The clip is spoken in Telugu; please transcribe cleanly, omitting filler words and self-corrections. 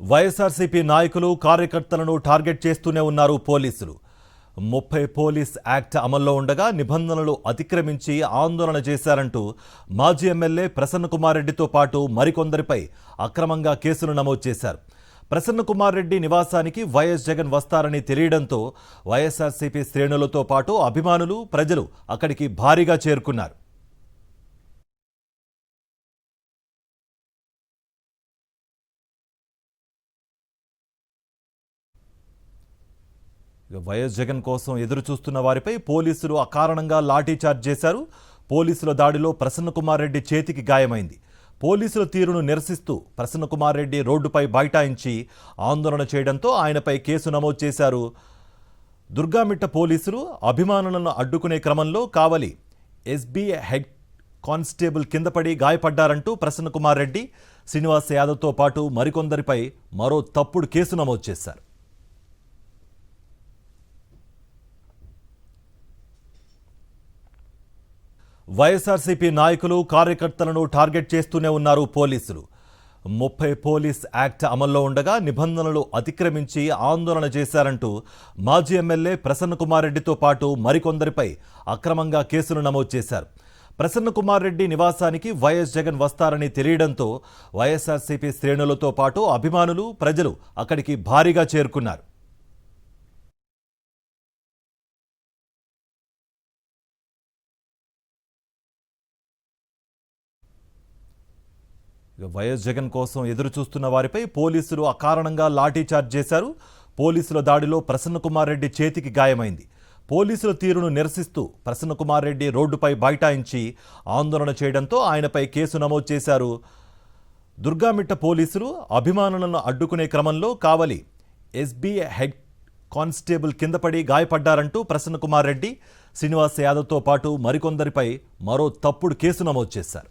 వైఎస్ఆర్సీపీ నాయకులు కార్యకర్తలను టార్గెట్ చేస్తూనే ఉన్నారు పోలీసులు. 30 పోలీస్ యాక్ట్ అమల్లో ఉండగా నిబంధనలు అతిక్రమించి ఆందోళన చేశారంటూ మాజీ ఎమ్మెల్యే ప్రసన్న కుమార్ రెడ్డితో పాటు మరికొందరిపై అక్రమంగా కేసులు నమోదు చేశారు. ప్రసన్న కుమార్ రెడ్డి నివాసానికి వైఎస్ జగన్ వస్తారని తెలియడంతో వైఎస్ఆర్సీపీ శ్రేణులతో పాటు అభిమానులు, ప్రజలు అక్కడికి భారీగా చేరుకున్నారు. వైఎస్ జగన్ కోసం ఎదురు చూస్తున్న వారిపై పోలీసులు అకారణంగా లాఠీచార్జ్ చేశారు. పోలీసుల దాడిలో ప్రసన్న కుమార్ రెడ్డి చేతికి గాయమైంది. పోలీసుల తీరును నిరసిస్తూ ప్రసన్న కుమార్ రెడ్డి రోడ్డుపై బైఠాయించి ఆందోళన చేయడంతో ఆయనపై కేసు నమోదు చేశారు. దుర్గామిట్ట పోలీసులు అభిమానులను అడ్డుకునే క్రమంలో కావలి ఎస్బీ హెడ్ కానిస్టేబుల్ కిందపడి గాయపడ్డారంటూ ప్రసన్న కుమార్ రెడ్డి, శ్రీనివాస్ యాదవ్తో పాటు మరికొందరిపై మరో తప్పుడు కేసు నమోదు చేశారు. వైఎస్ఆర్సీపీ నాయకులు కార్యకర్తలను టార్గెట్ చేస్తూనే ఉన్నారు పోలీసులు. 30 పోలీస్ యాక్ట్ అమల్లో ఉండగా నిబంధనలు అతిక్రమించి ఆందోళన చేశారంటూ మాజీ ఎమ్మెల్యే ప్రసన్న కుమార్ రెడ్డితో పాటు మరికొందరిపై అక్రమంగా కేసులు నమోదు చేశారు. ప్రసన్న కుమార్ రెడ్డి నివాసానికి వైఎస్ జగన్ వస్తారని తెలియడంతో వైఎస్ఆర్సీపీ శ్రేణులతో పాటు అభిమానులు, ప్రజలు అక్కడికి భారీగా చేరుకున్నారు. వైఎస్ జగన్ కోసం ఎదురు చూస్తున్న వారిపై పోలీసులు అకారణంగా లాఠీచార్జ్ చేశారు. పోలీసుల దాడిలో ప్రసన్న కుమార్ రెడ్డి చేతికి గాయమైంది. పోలీసుల తీరును నిరసిస్తూ ప్రసన్న కుమార్ రెడ్డి రోడ్డుపై బైఠాయించి ఆందోళన చేయడంతో ఆయనపై కేసు నమోదు చేశారు. దుర్గామిట్ట పోలీసులు అభిమానులను అడ్డుకునే క్రమంలో కావలి ఎస్బీ హెడ్ కానిస్టేబుల్ కిందపడి గాయపడ్డారంటూ ప్రసన్న కుమార్ రెడ్డి, శ్రీనివాస్ యాదవ్తో పాటు మరికొందరిపై మరో తప్పుడు కేసు నమోదు చేశారు.